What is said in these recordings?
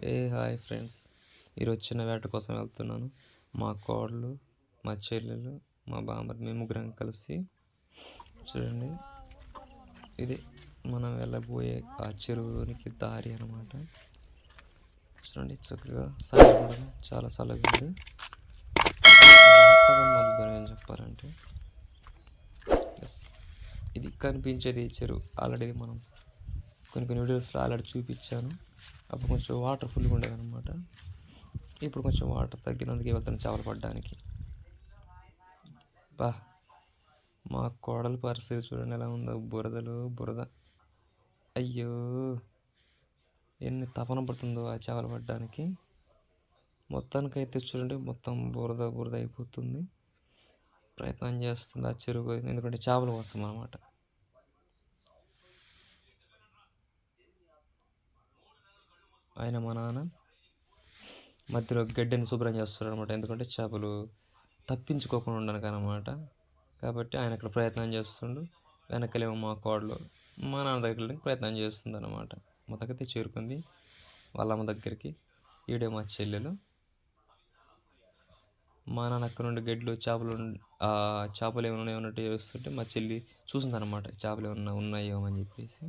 Hi friends, ఈరోజు చిన్న వేట కోసం వెళ్తున్నాను. మా కోడలు, మా చెల్లెలు, మా బామ్మర్ది, మేము ముగ్గురం కలిసి. చూడండి, ఇది మనం వెళ్ళబోయే ఆ చెరువునికి దారి అన్నమాట. చూడండి, చక్కగా సాయంత్రం చాలా చల్లగా ఉంది. వాతావరణం ఏం చెప్పాలంటే ఇది కనిపించేది చెరువు. ఆల్రెడీ మనం కొన్ని వీడియోస్లో ఆల్రెడీ చూపించాను. అప్పుడు కొంచెం వాటర్ ఫుల్గా ఉండేది అనమాట. ఇప్పుడు కొంచెం వాటర్ తగ్గినందుకు వెళ్తాను చేపలు పడడానికి. మా కోడల పరిస్థితి చూడండి ఎలా ఉందో. బురద. అయ్యో, ఎన్ని తపన పడుతుందో ఆ చేపలు పడడానికి. మొత్తానికైతే చూడండి, మొత్తం బురద అయిపోతుంది. ప్రయత్నం చేస్తుంది ఆ చెరువు, ఎందుకంటే చేపలు వస్తాం అన్నమాట. ఆయన మా నాన్న మధ్యలో గడ్డిని శుభ్రం చేస్తాడు అనమాట. ఎందుకంటే చేపలు తప్పించుకోకుండా ఉండడానికి అనమాట. కాబట్టి ఆయన అక్కడ ప్రయత్నం చేస్తుండు. వెనకలేమో మా కోడలు మా నాన్న దగ్గరికి ప్రయత్నం చేస్తుంది అనమాట. మొదకైతే చేరుకుంది వాళ్ళ అమ్మ దగ్గరికి. ఈడే మా చెల్లెలు. మా నాన్న అక్కడ నుండి గడ్డిలో చేపలు ఏమైనా ఉన్నట్టు చేస్తుంటే మా చెల్లి చూసిందనమాట, చేపలు ఏమన్నా ఉన్నాయో అని చెప్పేసి.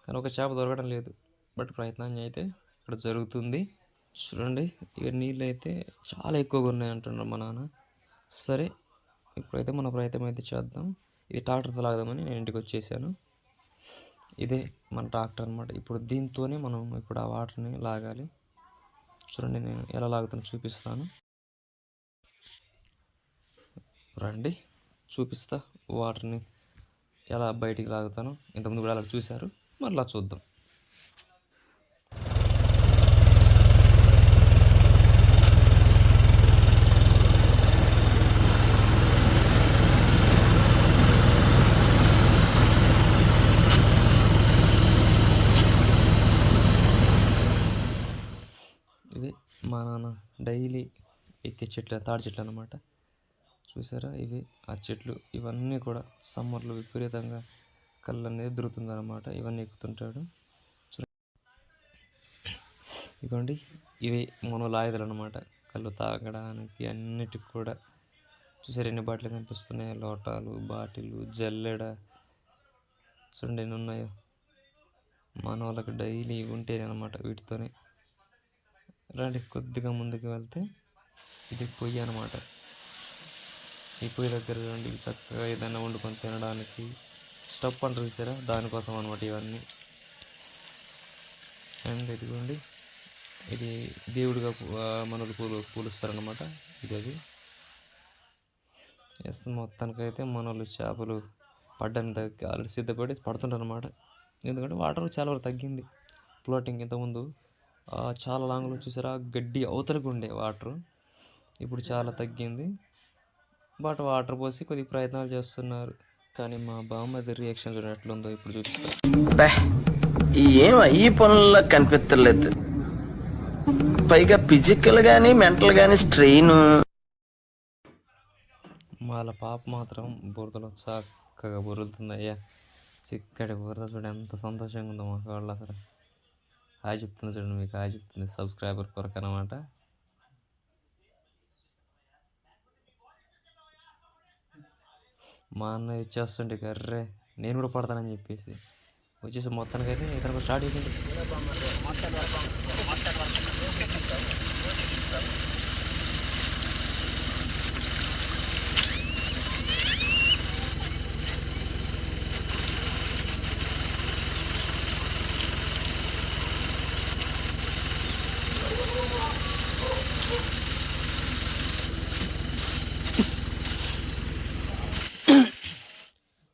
కానీ ఒక చేప దొరకడం లేదు. బట్ ప్రయత్నం అయితే ఇక్కడ జరుగుతుంది. చూడండి, ఇక నీళ్ళు అయితే చాలా ఎక్కువగా ఉన్నాయి అంటున్నారు మా నాన్న. సరే, ఇప్పుడైతే మన ప్రయత్నం అయితే చేద్దాం. ఇది ట్రాక్టర్తో లాగదామని నేను ఇంటికి వచ్చేసాను. ఇదే మన ట్రాక్టర్ అనమాట. ఇప్పుడు దీంతోనే మనం ఇప్పుడు ఆ వాటర్ని లాగాలి. చూడండి, నేను ఎలా లాగుతాను చూపిస్తాను. రండి, చూపిస్తా వాటర్ని ఎలా బయటికి లాగుతాను. ఇంతకుముందు కూడా అలా చూశారు, మరలా చూద్దాం. ఇవి మా నాన్న డైలీ ఎక్కే చెట్లు, తాడి చెట్లు అన్నమాట. చూసారా, ఇవి ఆ చెట్లు. ఇవన్నీ కూడా సమ్మర్లో విపరీతంగా కళ్ళు అనేది దొరుకుతుందన్నమాట. ఇవన్నీ ఎక్కుతుంటాడు. ఇదిగోండి, ఇవి మనోళ్ళ ఆయుధాలు అనమాట. కళ్ళు తాగడానికి అన్నిటికి కూడా. చూసారు ఎన్ని బాటిల్ కనిపిస్తున్నాయి. లోటాలు, బాటిల్, జల్లెడ. చూడండి ఎన్ని ఉన్నాయో. మన వాళ్ళకి డైలీ ఉంటేనే అనమాట వీటితోనే. రండి, కొద్దిగా ముందుకు వెళ్తే ఇది పొయ్యి అనమాట. ఈ పొయ్యి దగ్గర రండి, చక్కగా ఏదైనా వండుకొని తినడానికి స్టవ్ అంటారు చూసారా, దానికోసం అనమాట ఇవన్నీ. అండ్ ఇదిగోండి, ఇది దేవుడిగా మనలు పూలుస్తారనమాట. ఇది అది. ఎస్, మొత్తానికైతే మనోళ్ళు చేపలు పడ్డానికి దగ్గర ఆల్రెడీ సిద్ధపడి పడుతుంటారు అనమాట. ఎందుకంటే వాటర్ చాలా వరకు తగ్గింది. ఫ్లోటింగ్ ఇంతకుముందు చాలా లాంగ్లో చూసారా, గడ్డి అవతలకు ఉండే వాటర్. ఇప్పుడు చాలా తగ్గింది. బట్ వాటర్ పోసి కొద్దిగా ప్రయత్నాలు చేస్తున్నారు. కానీ మా బామ్మది రియాక్షన్ చూడండి ఎట్లుందో ఇప్పుడు చూపిస్తారు. ఏం ఈ పనుల్లో కనిపించలేదు. పైగా ఫిజికల్ గానీ మెంటల్ గానీ స్ట్రెయిన్. వాళ్ళ పాప మాత్రం బురదలో చక్కగా బురులుతుంది. అయ్యా, చిక్కటి బురద చూడండి ఎంత సంతోషంగా ఉందో మా వాళ్ళు. అసలు హాయ్ చెప్తుంది చూడండి, మీకు హాయ్ చెప్తుంది సబ్స్క్రైబర్ కొరకు అనమాట. మా అన్న ఇచ్చేస్తుంటే కర్రే నేను కూడా పడతానని చెప్పేసి వచ్చేసి మొత్తానికైతే ఇతను స్టార్ట్ చేసింది.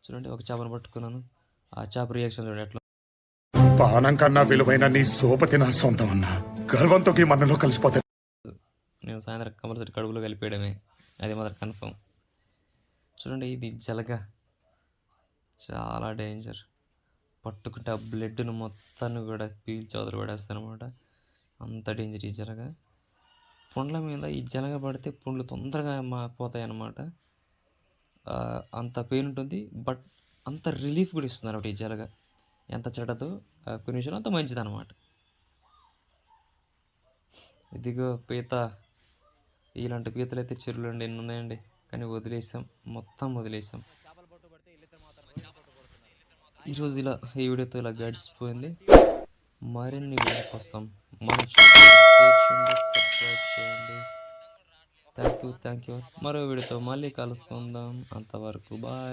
చూడండి, ఒక చేపను పట్టుకున్నాను. ఆ చేప రియాక్షన్ చూడండి ఎట్లా. పానం కన్నా విలువైన నీ సోపతి నా సొంతం అన్నా, గర్వంతో మనలో కలిసిపోతే నేను సాయంత్రం కంపల్సరీ కడుపులో కలిపేయడమే, అది మాత్రం కన్ఫర్మ్. చూడండి, ఇది జలగ చాలా డేంజర్. పట్టుకుంటే ఆ బ్లడ్ను మొత్తాన్ని కూడా పీల్చి వదిలి పడేస్తాను అనమాట. అంత డేంజర్ ఈ జలగ. పుండ్ల మీద ఈ జలగ పడితే పుండ్లు తొందరగా పోతాయి అన్నమాట. అంత పెయిన్ ఉంటుంది, బట్ అంత రిలీఫ్ కూడా ఇస్తుంది అనమాట ఈ జలగ. ఎంత చెడ్డదో కొన్ని విషయాలు అంత మంచిది అనమాట. ఇదిగో పీత. ఇలాంటి పీతలు అయితే చెరువులు అండి ఎన్ని ఉన్నాయండి, కానీ వదిలేసాం, మొత్తం వదిలేసాం. ఈరోజు ఇలా ఈ వీడియోతో ఇలా గడిచిపోయింది. మరిన్ని వీడియో కోసం మన ఛానల్ షేర్ చేయండి, సబ్స్క్రైబ్ చేయండి. Thank you. మరో వీడియోతో మళ్ళీ కలుసుకుందాం. అంతవరకు బాయ్.